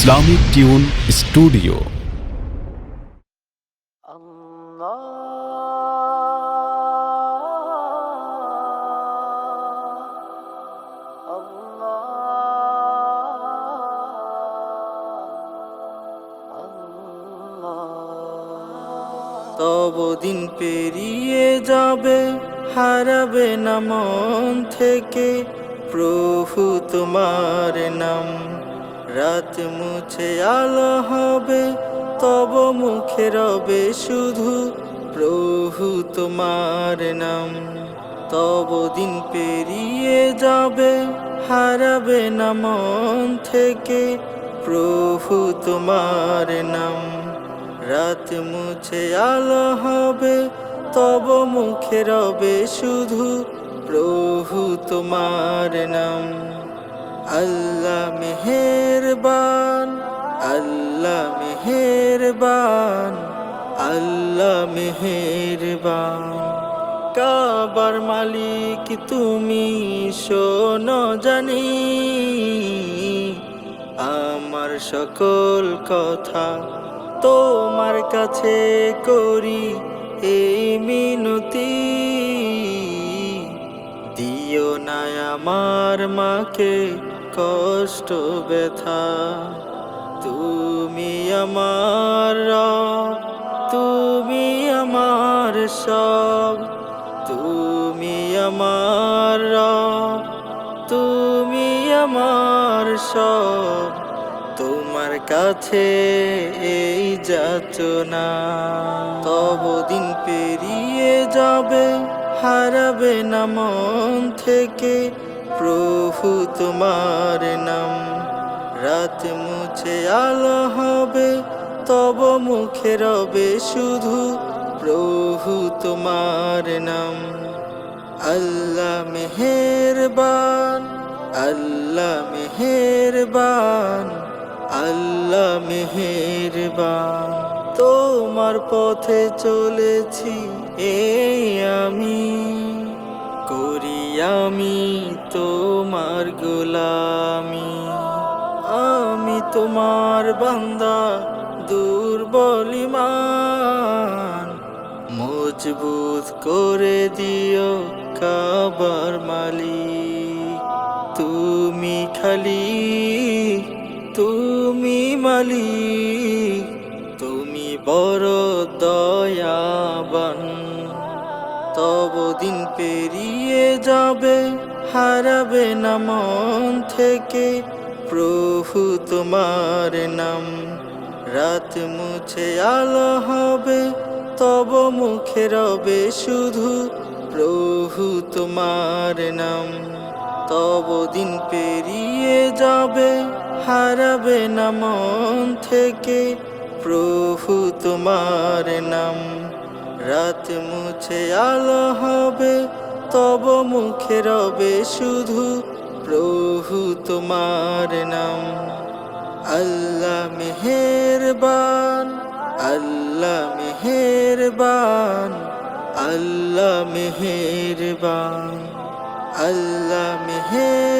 Islamic tune studio. তব দিন পেরিয়ে যাবে, হারাবে না মন থেকে প্রভু তোমার নাম। রাত মুছে আলো হবে, তব মুখে রবে শুধু প্রভু তোমার নাম। তব দিন পেরিয়ে যাবে, হারাবে না মন থেকে প্রভু তোমার নাম। রাত মুছে আলো হবে, তব মুখে রবে শুধু প্রভু তোমার নাম। আল্লাহ মেহেরবান, আল্লাহ মেহেরবান, আল্লাহ মেহেরবান। কাবার মালিক তুমি, শোনো জানি আমার সকল কথা তোমার কাছে করি এই মিনতি। দিও না আমার মাকে কষ্ট ব্যথা, তুমি আমার রব, তুমি আমার সব। তুমি আমার রব, তুমি আমার সব। তোমার কাছে এই যাচনা। তব দিন পেরিয়ে যাবে, হারাবে না মন থেকে প্রভু তোমার নাম। রাত মুছে আলো হবে, তব মুখে রবে শুধু প্রভু তোমার নাম। আল্লাহ মেহেরবান, আল্লাহ মেহেরবান, আল্লাহ মেহেরবান। তোমার পথে চলেছি এই আমি, করি আমি তোমার গোলামি। আমি তোমার বান্দা দুর্বল ঈমান, মজবুত করে দিও কাবার মালিক। তুমি খালিক, তুমি মালিক, তুমি বড় দয়াবান। তব দিন পেরিয়ে যাবে, হারাবে না মন থেকে প্রভু তোমার নাম। রাত মুছে আলো হবে, তব মুখে রবে শুধু প্রভু তোমার নাম। তব দিন পেরিয়ে যাবে, হারাবে না মন থেকে প্রভু তোমার নাম। রাত মুছে আলো হবে, তব মুখে রবে শুধু প্রভু তোমার নাম। আল্লাহ মেহেরবান, আল্লাহ মেহেরবান, আল্লাহ মেহেরবান, আল্লাহ মেহেরবান।